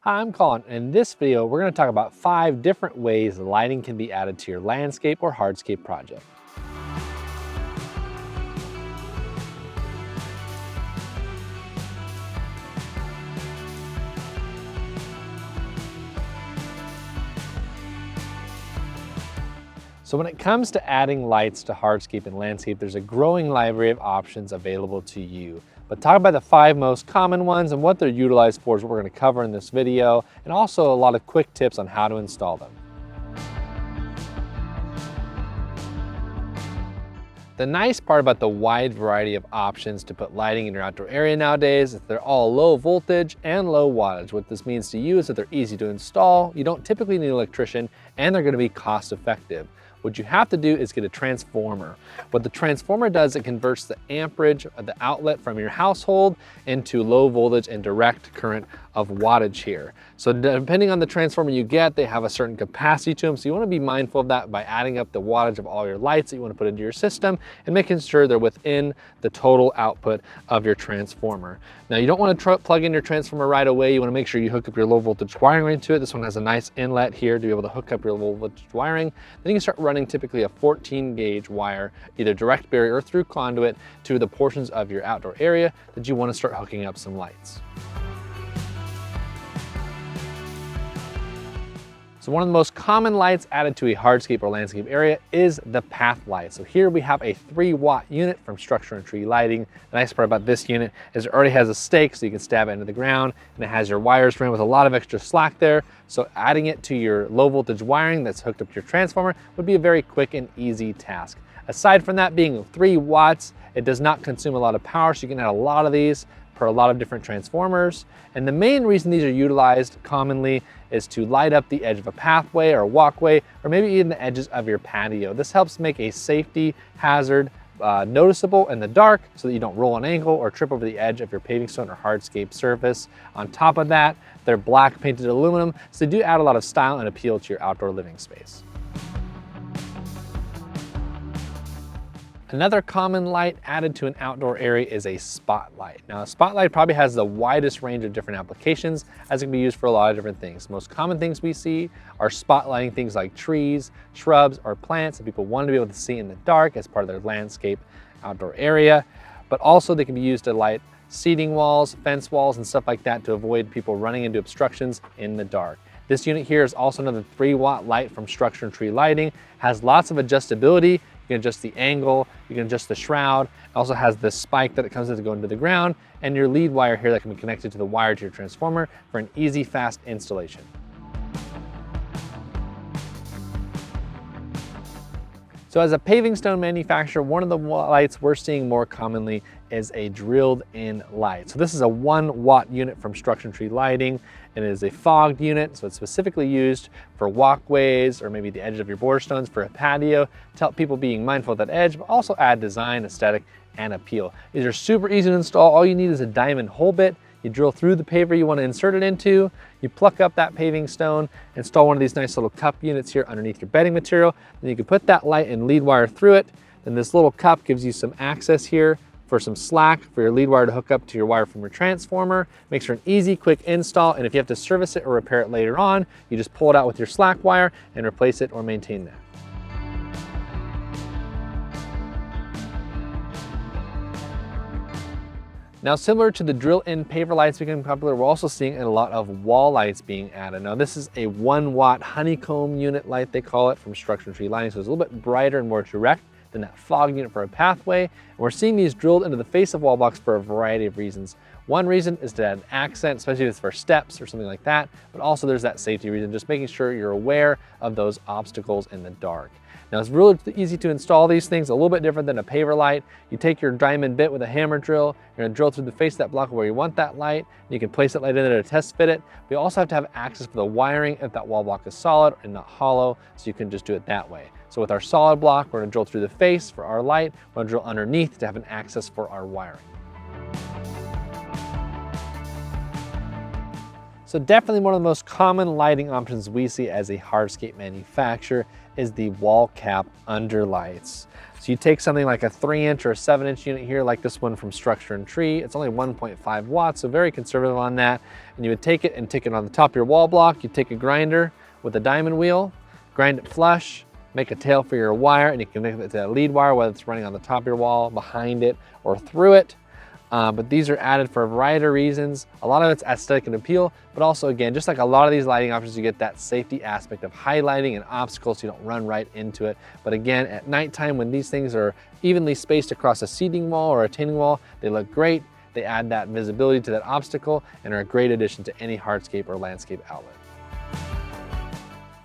Hi, I'm Colin, and in this video we're going to talk about 5 different ways lighting can be added to your landscape or hardscape project. So when it comes to adding lights to hardscape and landscape, there's a growing library of options available to you. But talk about the 5 most common ones and what they're utilized for is what we're going to cover in this video, and also a lot of quick tips on how to install them. The nice part about the wide variety of options to put lighting in your outdoor area nowadays is they're all low voltage and low wattage. What this means to you is that they're easy to install, you don't typically need an electrician, and they're going to be cost effective. What you have to do is get a transformer. What the transformer does, it converts the amperage of the outlet from your household into low voltage and direct current of wattage here. So depending on the transformer you get, they have a certain capacity to them. So you want to be mindful of that by adding up the wattage of all your lights that you want to put into your system and making sure they're within the total output of your transformer. Now you don't want to plug in your transformer right away. You want to make sure you hook up your low voltage wiring into it. This one has a nice inlet here to be able to hook up your low voltage wiring. Then you can start running typically a 14 gauge wire, either direct barrier or through conduit, to the portions of your outdoor area that you want to start hooking up some lights. So one of the most common lights added to a hardscape or landscape area is the path light. So here we have a 3-watt unit from Structure and Tree Lighting. The nice part about this unit is it already has a stake so you can stab it into the ground, and it has your wires ran with a lot of extra slack there. So adding it to your low voltage wiring that's hooked up to your transformer would be a very quick and easy task. Aside from that being 3 watts, it does not consume a lot of power, so you can add a lot of these for a lot of different transformers. And the main reason these are utilized commonly is to light up the edge of a pathway or a walkway, or maybe even the edges of your patio. This helps make a safety hazard noticeable in the dark so that you don't roll an ankle or trip over the edge of your paving stone or hardscape surface. On top of that, they're black painted aluminum, so they do add a lot of style and appeal to your outdoor living space. Another common light added to an outdoor area is a spotlight. Now, a spotlight probably has the widest range of different applications, as it can be used for a lot of different things. Most common things we see are spotlighting things like trees, shrubs, or plants that people want to be able to see in the dark as part of their landscape outdoor area. But also they can be used to light seating walls, fence walls, and stuff like that to avoid people running into obstructions in the dark. This unit here is also another 3-watt light from Structure and Tree Lighting. Has lots of adjustability. You can adjust the angle, you can adjust the shroud. It also has this spike that it comes in to go into the ground, and your lead wire here that can be connected to the wire to your transformer for an easy, fast installation. So as a paving stone manufacturer, one of the lights we're seeing more commonly is a drilled in light. So this is a 1-watt unit from Structure and Tree Lighting. It is a fogged unit, so it's specifically used for walkways or maybe the edge of your border stones for a patio to help people being mindful of that edge, but also add design, aesthetic, and appeal. These are super easy to install. All you need is a diamond hole bit. You drill through the paver you want to insert it into, you pluck up that paving stone, install one of these nice little cup units here underneath your bedding material, then you can put that light and lead wire through it. Then this little cup gives you some access here for some slack for your lead wire to hook up to your wire from your transformer. Makes for an easy, quick install, and if you have to service it or repair it later on, you just pull it out with your slack wire and replace it or maintain that. Now, similar to the drill-in paver lights becoming popular, we're also seeing a lot of wall lights being added. Now, this is a 1-watt honeycomb unit light, they call it, from Structure and Tree Lighting, so it's a little bit brighter and more direct than that fog unit for a pathway. And we're seeing these drilled into the face of wall blocks for a variety of reasons. One reason is to add an accent, especially if it's for steps or something like that, but also there's that safety reason, just making sure you're aware of those obstacles in the dark. Now, it's really easy to install these things, a little bit different than a paver light. You take your diamond bit with a hammer drill, you're gonna drill through the face of that block where you want that light, and you can place that light in there to test fit it. But you also have to have access for the wiring if that wall block is solid and not hollow, so you can just do it that way. So with our solid block, we're gonna drill through the face for our light, we're gonna drill underneath to have an access for our wiring. So definitely one of the most common lighting options we see as a hardscape manufacturer is the wall cap under lights. So you take something like a 3-inch or a 7-inch unit here, like this one from Structure and Tree. It's only 1.5 watts, so very conservative on that. And you would take it and take it on the top of your wall block. You take a grinder with a diamond wheel, grind it flush, make a tail for your wire, and you can connect it to a lead wire, whether it's running on the top of your wall, behind it, or through it. But these are added for a variety of reasons. A lot of it's aesthetic and appeal, but also again, just like a lot of these lighting options, you get that safety aspect of highlighting and obstacles so you don't run right into it. But again, at nighttime when these things are evenly spaced across a seating wall or a retaining wall, they look great. They add that visibility to that obstacle and are a great addition to any hardscape or landscape outlet.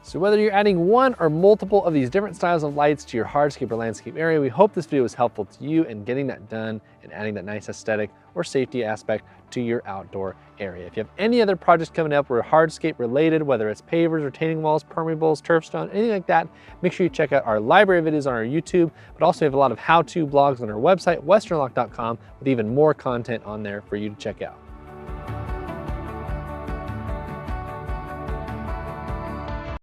So whether you're adding one or multiple of these different styles of lights to your hardscape or landscape area, we hope this video was helpful to you in getting that done and adding that nice aesthetic or safety aspect to your outdoor area. If you have any other projects coming up or hardscape related, whether it's pavers, retaining walls, permeables, turf stone, anything like that, make sure you check out our library videos on our YouTube, but also we have a lot of how-to blogs on our website, westernlock.com, with even more content on there for you to check out.